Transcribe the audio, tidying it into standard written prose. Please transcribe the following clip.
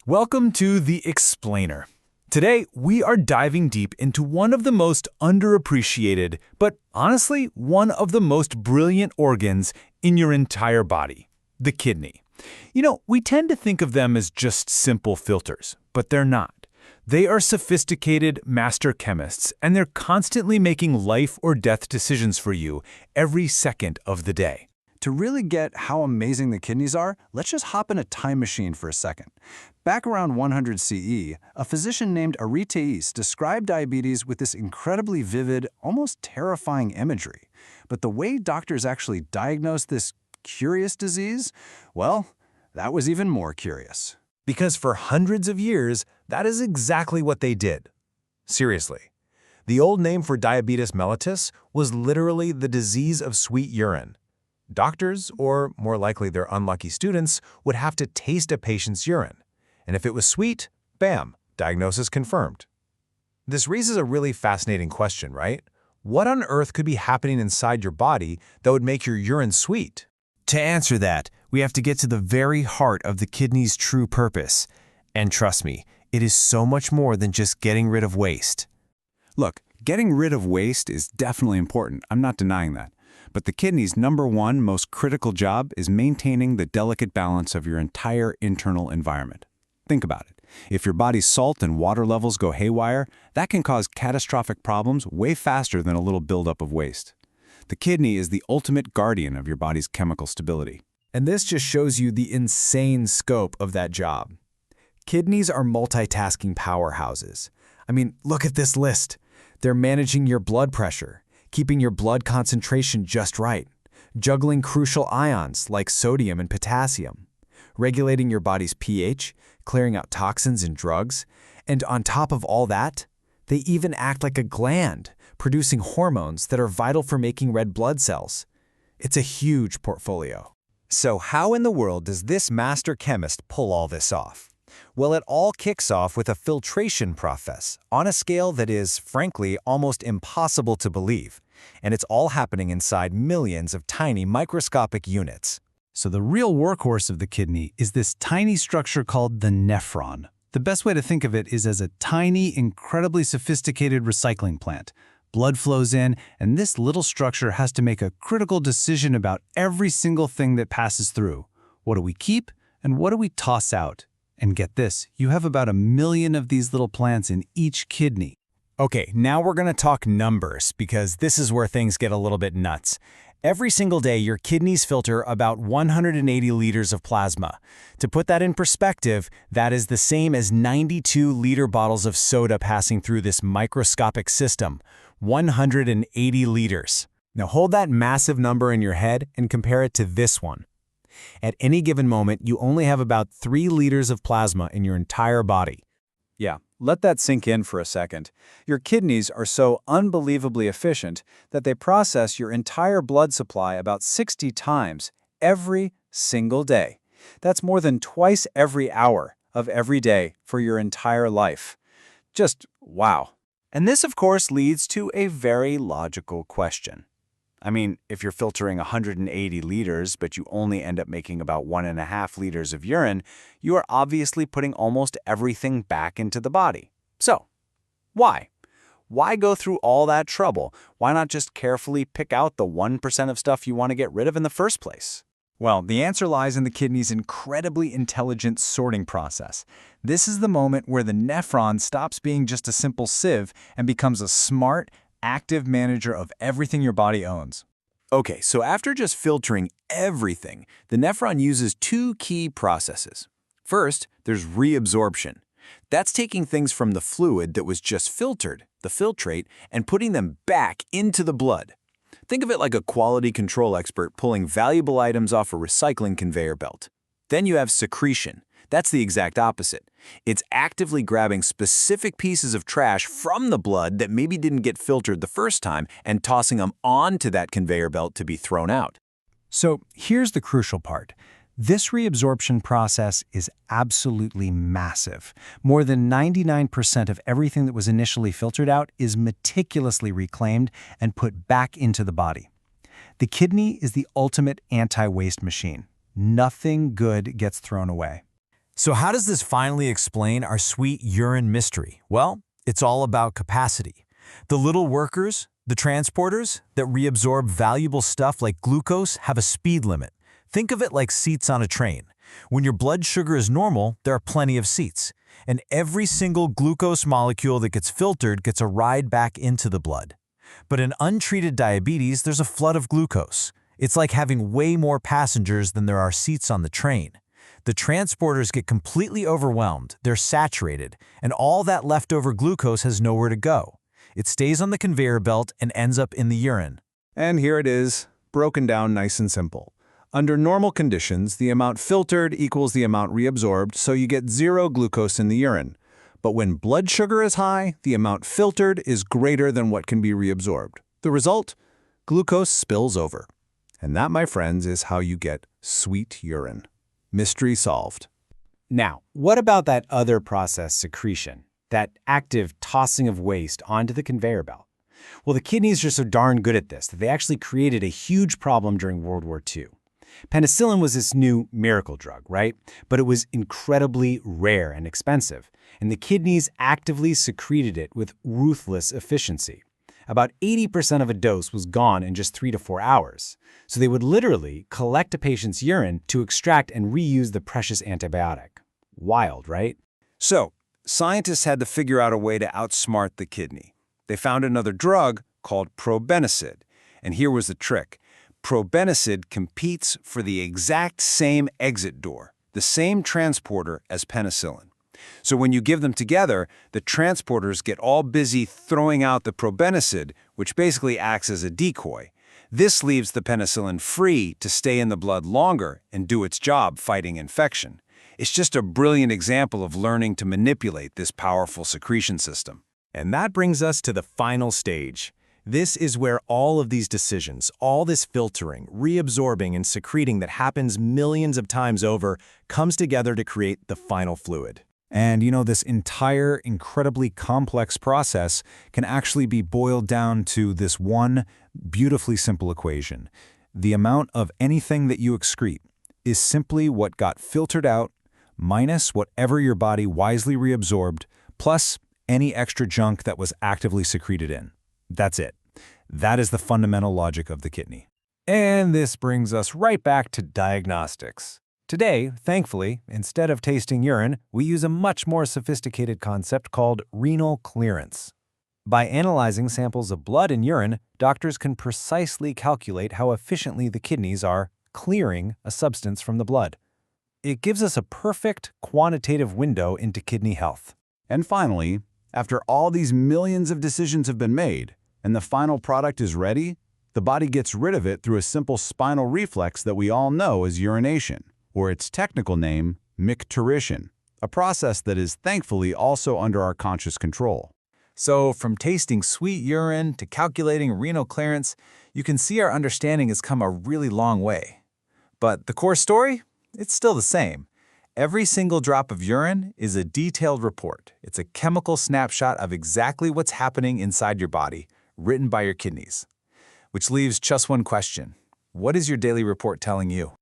Welcome to The Explainer. Today, we are diving deep into one of the most underappreciated, but honestly, one of the most brilliant organs in your entire body, the kidney. We tend to think of them as just simple filters, but they're not. They are sophisticated master chemists, and they're constantly making life or death decisions for you every second of the day. To really get how amazing the kidneys are, let's just hop in a time machine for a second. Back around 100 CE, a physician named Aristeas described diabetes with this incredibly vivid, almost terrifying imagery. But the way doctors actually diagnosed this curious disease, well, that was even more curious. Because for hundreds of years, that is exactly what they did. Seriously. The old name for diabetes mellitus was literally the disease of sweet urine. Doctors, or more likely their unlucky students, would have to taste a patient's urine. And if it was sweet, bam, diagnosis confirmed. This raises a really fascinating question, right? What on earth could be happening inside your body that would make your urine sweet? To answer that, we have to get to the very heart of the kidney's true purpose. And trust me, it is so much more than just getting rid of waste. Look, getting rid of waste is definitely important. I'm not denying that. But the kidney's #1 most critical job is maintaining the delicate balance of your entire internal environment. Think about it. If your body's salt and water levels go haywire, that can cause catastrophic problems way faster than a little buildup of waste. The kidney is the ultimate guardian of your body's chemical stability. And this just shows you the insane scope of that job. Kidneys are multitasking powerhouses. Look at this list. They're managing your blood pressure, keeping your blood concentration just right, juggling crucial ions like sodium and potassium, regulating your body's pH, clearing out toxins and drugs, and on top of all that, they even act like a gland, producing hormones that are vital for making red blood cells. It's a huge portfolio. So how in the world does this master chemist pull all this off? Well, it all kicks off with a filtration process on a scale that is, frankly, almost impossible to believe. And it's all happening inside millions of tiny microscopic units. So the real workhorse of the kidney is this tiny structure called the nephron. The best way to think of it is as a tiny, incredibly sophisticated recycling plant. Blood flows in, and this little structure has to make a critical decision about every single thing that passes through. What do we keep, and what do we toss out? And get this, you have about 1 million of these little plants in each kidney. Okay, now we're going to talk numbers, because this is where things get a little bit nuts. Every single day, your kidneys filter about 180 liters of plasma. To put that in perspective, that is the same as 92-liter bottles of soda passing through this microscopic system. 180 liters. Now hold that massive number in your head and compare it to this one. At any given moment, you only have about 3 liters of plasma in your entire body. Yeah, let that sink in for a second. Your kidneys are so unbelievably efficient that they process your entire blood supply about 60 times every single day. That's more than twice every hour of every day for your entire life. Just wow. And this, of course, leads to a very logical question. If you're filtering 180 liters, but you only end up making about 1.5 liters of urine, you are obviously putting almost everything back into the body. So, why? Why go through all that trouble? Why not just carefully pick out the 1% of stuff you want to get rid of in the first place? Well, the answer lies in the kidney's incredibly intelligent sorting process. This is the moment where the nephron stops being just a simple sieve and becomes a smart, active manager of everything your body owns. Okay, so after just filtering everything, the nephron uses 2 key processes. First, there's reabsorption. That's taking things from the fluid that was just filtered, the filtrate, and putting them back into the blood. Think of it like a quality control expert pulling valuable items off a recycling conveyor belt. Then you have secretion. That's the exact opposite. It's actively grabbing specific pieces of trash from the blood that maybe didn't get filtered the first time and tossing them onto that conveyor belt to be thrown out. So here's the crucial part. This reabsorption process is absolutely massive. More than 99% of everything that was initially filtered out is meticulously reclaimed and put back into the body. The kidney is the ultimate anti-waste machine. Nothing good gets thrown away. So how does this finally explain our sweet urine mystery? Well, it's all about capacity. The little workers, the transporters that reabsorb valuable stuff like glucose have a speed limit. Think of it like seats on a train. When your blood sugar is normal, there are plenty of seats. And every single glucose molecule that gets filtered gets a ride back into the blood. But in untreated diabetes, there's a flood of glucose. It's like having way more passengers than there are seats on the train. The transporters get completely overwhelmed, they're saturated, and all that leftover glucose has nowhere to go. It stays on the conveyor belt and ends up in the urine. And here it is, broken down nice and simple. Under normal conditions, the amount filtered equals the amount reabsorbed, so you get 0 glucose in the urine. But when blood sugar is high, the amount filtered is greater than what can be reabsorbed. The result? Glucose spills over. And that, my friends, is how you get sweet urine. Mystery solved. Now, what about that other process, secretion? That active tossing of waste onto the conveyor belt? Well, the kidneys are so darn good at this that they actually created a huge problem during World War II. Penicillin was this new miracle drug, right? But it was incredibly rare and expensive, and the kidneys actively secreted it with ruthless efficiency. About 80% of a dose was gone in just 3 to 4 hours. So they would literally collect a patient's urine to extract and reuse the precious antibiotic. Wild, right? So, scientists had to figure out a way to outsmart the kidney. They found another drug called probenecid. And here was the trick. Probenecid competes for the exact same exit door, the same transporter as penicillin. So when you give them together, the transporters get all busy throwing out the probenecid, which basically acts as a decoy. This leaves the penicillin free to stay in the blood longer and do its job fighting infection. It's just a brilliant example of learning to manipulate this powerful secretion system. And that brings us to the final stage. This is where all of these decisions, all this filtering, reabsorbing, and secreting that happens millions of times over comes together to create the final fluid. And this entire incredibly complex process can actually be boiled down to this one beautifully simple equation. The amount of anything that you excrete is simply what got filtered out minus whatever your body wisely reabsorbed plus any extra junk that was actively secreted in. That's it. That is the fundamental logic of the kidney. And this brings us right back to diagnostics. Today, thankfully, instead of tasting urine, we use a much more sophisticated concept called renal clearance. By analyzing samples of blood and urine, doctors can precisely calculate how efficiently the kidneys are clearing a substance from the blood. It gives us a perfect quantitative window into kidney health. And finally, after all these millions of decisions have been made and the final product is ready, the body gets rid of it through a simple spinal reflex that we all know as urination, or its technical name, micturition, a process that is thankfully also under our conscious control. So from tasting sweet urine to calculating renal clearance, you can see our understanding has come a really long way. But the core story? It's still the same. Every single drop of urine is a detailed report. It's a chemical snapshot of exactly what's happening inside your body, written by your kidneys. Which leaves just one question. What is your daily report telling you?